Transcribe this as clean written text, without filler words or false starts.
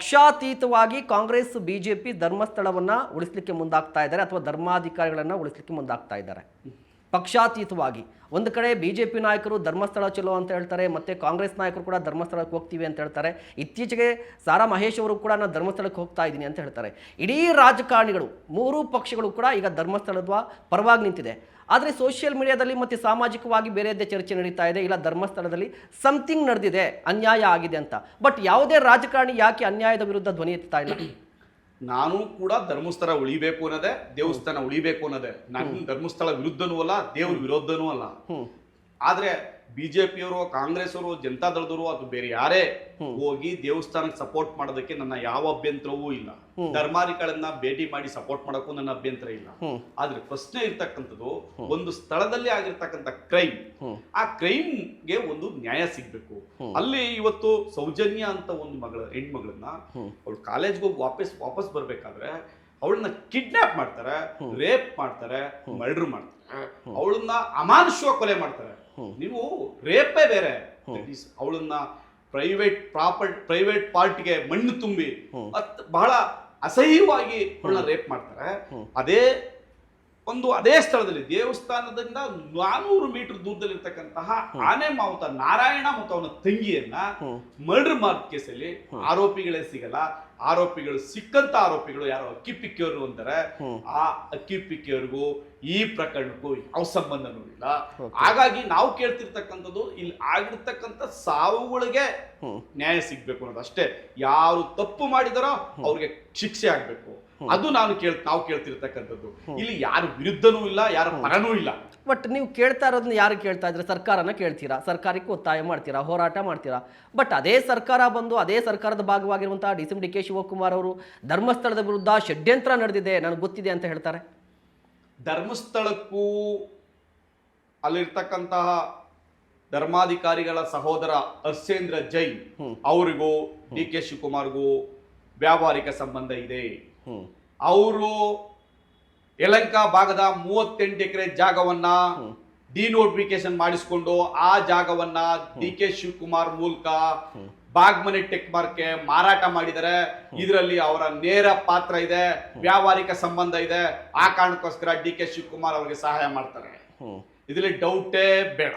ಪಕ್ಷಾತೀತವಾಗಿ ಕಾಂಗ್ರೆಸ್ ಬಿಜೆಪಿ ಧರ್ಮಸ್ಥಳವನ್ನ ಉಳಿಸಲಿಕ್ಕೆ ಮುಂದಾಗ್ತಾ ಇದ್ದಾರೆ ಅಥವಾ ಧರ್ಮಾಧಿಕಾರಿಗಳನ್ನ ಉಳಿಸಲಿಕ್ಕೆ ಮುಂದಾಗ್ತಾ ಇದ್ದಾರೆ. ಪಕ್ಷಾತೀತವಾಗಿ ಒಂದು ಕಡೆ ಬಿಜೆಪಿ ನಾಯಕರು ಧರ್ಮಸ್ಥಳ ಚಲೋ ಅಂತ ಹೇಳ್ತಾರೆ, ಮತ್ತೆ ಕಾಂಗ್ರೆಸ್ ನಾಯಕರು ಕೂಡ ಧರ್ಮಸ್ಥಳಕ್ಕೆ ಹೋಗ್ತೀವಿ ಅಂತ ಹೇಳ್ತಾರೆ. ಇತ್ತೀಚೆಗೆ ಸಾರಾ ಮಹೇಶ್ ಅವರು ಕೂಡ ನಾನು ಧರ್ಮಸ್ಥಳಕ್ಕೆ ಹೋಗ್ತಾ ಇದ್ದೀನಿ ಅಂತ ಹೇಳ್ತಾರೆ. ಇಡೀ ರಾಜಕಾರಣಿಗಳು ಮೂರೂ ಪಕ್ಷಗಳು ಕೂಡ ಈಗ ಧರ್ಮಸ್ಥಳದ ಪರವಾಗಿ ನಿಂತಿದೆ. ಆದರೆ ಸೋಷಿಯಲ್ ಮೀಡಿಯಾದಲ್ಲಿ ಮತ್ತು ಸಾಮಾಜಿಕವಾಗಿ ಬೇರೆಯದ್ದೇ ಚರ್ಚೆ ನಡೀತಾ ಇದೆ, ಇಲ್ಲ ಧರ್ಮಸ್ಥಳದಲ್ಲಿ ಸಮಥಿಂಗ್ ನಡೆದಿದೆ, ಅನ್ಯಾಯ ಆಗಿದೆ ಅಂತ. ಬಟ್ ಯಾವುದೇ ರಾಜಕಾರಣಿ ಯಾಕೆ ಅನ್ಯಾಯದ ವಿರುದ್ಧ ಧ್ವನಿ ಎತ್ತಾ ಇಲ್ಲ? ನಾನು ಕೂಡ ಧರ್ಮಸ್ಥಳ ಉಳಿಬೇಕು ಅನ್ನೋದೇ, ದೇವಸ್ಥಾನ ಉಳಿಬೇಕು ಅನ್ನೋದೇ. ನಾನು ಧರ್ಮಸ್ಥಳ ವಿರುದ್ಧನೂ ಅಲ್ಲ, ದೇವ್ರ ವಿರೋಧನೂ ಅಲ್ಲ. ಆದ್ರೆ ಬಿಜೆಪಿಯವರು, ಕಾಂಗ್ರೆಸ್ ಅವರು, ಜನತಾದಳದವರು ಅದು ಬೇರೆ ಯಾರೇ ಹೋಗಿ ದೇವಸ್ಥಾನಕ್ಕೆ ಸಪೋರ್ಟ್ ಮಾಡೋದಕ್ಕೆ ನನ್ನ ಯಾವ ಅಭ್ಯಂತರವೂ ಇಲ್ಲ. ಧರ್ಮಾಧಿಕಾರಿಗಳನ್ನ ಭೇಟಿ ಮಾಡಿ ಸಪೋರ್ಟ್ ಮಾಡೋಕ್ಕೂ ನನ್ನ ಅಭ್ಯಂತರ ಇಲ್ಲ. ಆದ್ರೆ ಪ್ರಶ್ನೆ ಇರ್ತಕ್ಕಂಥದ್ದು, ಒಂದು ಸ್ಥಳದಲ್ಲಿ ಆಗಿರ್ತಕ್ಕಂಥ ಕ್ರೈಮ್, ಆ ಕ್ರೈಮ್ಗೆ ಒಂದು ನ್ಯಾಯ ಸಿಗ್ಬೇಕು. ಅಲ್ಲಿ ಇವತ್ತು ಸೌಜನ್ಯ ಅಂತ ಒಂದು ಹೆಣ್ಮಗಳನ್ನ ಅವಳು ಕಾಲೇಜ್ಗೆ ಹೋಗಿ ವಾಪಸ್ ಬರ್ಬೇಕಾದ್ರೆ ಅವಳನ್ನ ಕಿಡ್ನಾಪ್ ಮಾಡ್ತಾರೆ, ರೇಪ್ ಮಾಡ್ತಾರೆ, ಮರ್ಡರ್ ಮಾಡ್ತಾರೆ, ಅವಳನ್ನ ಅಮಾನುಷವಾಗಿ ಕೊಲೆ ಮಾಡ್ತಾರೆ. ನೀವು ರೇಪೇ ಬೇರೆ, ಅವಳನ್ನ ಪ್ರೈವೇಟ್ ಪಾರ್ಟಿಗೆ ಮಣ್ಣು ತುಂಬಿ ಬಹಳ ಅಸಹ್ಯವಾಗಿ ಅವಳನ್ನ ರೇಪ್ ಮಾಡ್ತಾರೆ. ಅದೇ ಸ್ಥಳದಲ್ಲಿ ದೇವಸ್ಥಾನದಿಂದ 400 ಮೀಟರ್ ದೂರದಲ್ಲಿರ್ತಕ್ಕಂತಹ ಆನೆ ಮಾವುತ ನಾರಾಯಣ ಮತ್ತು ಅವನ ತಂಗಿಯನ್ನ ಮರ್ಡರ್ ಮಾಡಿದ ಕೇಸಲ್ಲಿ ಆರೋಪಿಗಳೇ ಸಿಗಲ್ಲ. ಆರೋಪಿಗಳು ಸಿಕ್ಕಂತ ಆರೋಪಿಗಳು ಯಾರೋ ಅಕ್ಕಿಪಿಕ್ಕಿಯವರು ಅಂತಾರೆ. ಆ ಅಕ್ಕಿಪಿಕ್ಕಿಯವರಿಗೂ ಈ ಪ್ರಕರಣಕ್ಕೂ ಯಾವ ಸಂಬಂಧನೂ ಇಲ್ಲ. ಹಾಗಾಗಿ ನಾವು ಕೇಳ್ತಿರ್ತಕ್ಕಂಥದ್ದು, ಇಲ್ಲಿ ಆಗಿರ್ತಕ್ಕಂಥ ಸಾವುಗಳಿಗೆ ನ್ಯಾಯ ಸಿಗ್ಬೇಕು ಅನ್ನೋದು ಅಷ್ಟೇ. ಯಾರು ತಪ್ಪು ಮಾಡಿದಾರೋ ಅವ್ರಿಗೆ ಶಿಕ್ಷೆ ಆಗ್ಬೇಕು. ಅದು ನಾವು ಕೇಳ್ತಿರ್ತಕ್ಕಂಥದ್ದು. ಇಲ್ಲಿ ಯಾರ ವಿರುದ್ಧನೂ ಇಲ್ಲ, ಯಾರ ಪರನೂ ಇಲ್ಲ. ಬಟ್ ನೀವು ಕೇಳ್ತಾ ಇರೋದನ್ನ ಯಾರು ಕೇಳ್ತಾ ಇದ್ರೆ? ಸರ್ಕಾರನ ಕೇಳ್ತೀರಾ, ಸರ್ಕಾರಕ್ಕೆ ಒತ್ತಾಯ ಮಾಡ್ತೀರಾ, ಹೋರಾಟ ಮಾಡ್ತೀರಾ. ಬಟ್ ಅದೇ ಸರ್ಕಾರ ಬಂದು ಅದೇ ಸರ್ಕಾರದ ಭಾಗವಾಗಿರುವಂತಹ ಡಿ ಕೆ ಶಿವಕುಮಾರ್ ಅವರು ಧರ್ಮಸ್ಥಳದ ವಿರುದ್ಧ ಷಡ್ಯಂತ್ರ ನಡೆದಿದೆ, ನನಗೆ ಗೊತ್ತಿದೆ ಅಂತ ಹೇಳ್ತಾರೆ. ಧರ್ಮಸ್ಥಳಕ್ಕೂ ಅಲ್ಲಿರ್ತಕ್ಕಂತಹ ಧರ್ಮಾಧಿಕಾರಿಗಳ ಸಹೋದರ ಹರ್ಷೇಂದ್ರ ಜೈನ್ ಅವರಿಗೂ ಡಿ ಕೆ ಶಿವಕುಮಾರ್ಗೂ ವ್ಯಾವಹಾರಿಕ ಸಂಬಂಧ ಇದೆ. ಅವರು ಯಲಹಂಕ ಭಾಗದ 38 ಎಕರೆ ಜಾಗವನ್ನ ಡಿನೋಟಿಫಿಕೇಶನ್ ಮಾಡಿಸಿಕೊಂಡು ಆ ಜಾಗವನ್ನ ಡಿ ಕೆ ಶಿವಕುಮಾರ್ ಮೂಲಕ ಬಾಗ್ಮನೆ ಟೆಕ್ ಮಾರ್ಕ್ಗೆ ಮಾರಾಟ ಮಾಡಿದರೆ. ಇದರಲ್ಲಿ ಅವರ ನೇರ ಪಾತ್ರ ಇದೆ, ವ್ಯಾವಹಾರಿಕ ಸಂಬಂಧ ಇದೆ. ಆ ಕಾರಣಕ್ಕೋಸ್ಕರ ಡಿ ಕೆ ಶಿವಕುಮಾರ್ ಅವರಿಗೆ ಸಹಾಯ ಮಾಡ್ತಾರೆ. ಇದರಲ್ಲಿ ಡೌಟೇ ಬೇಡ.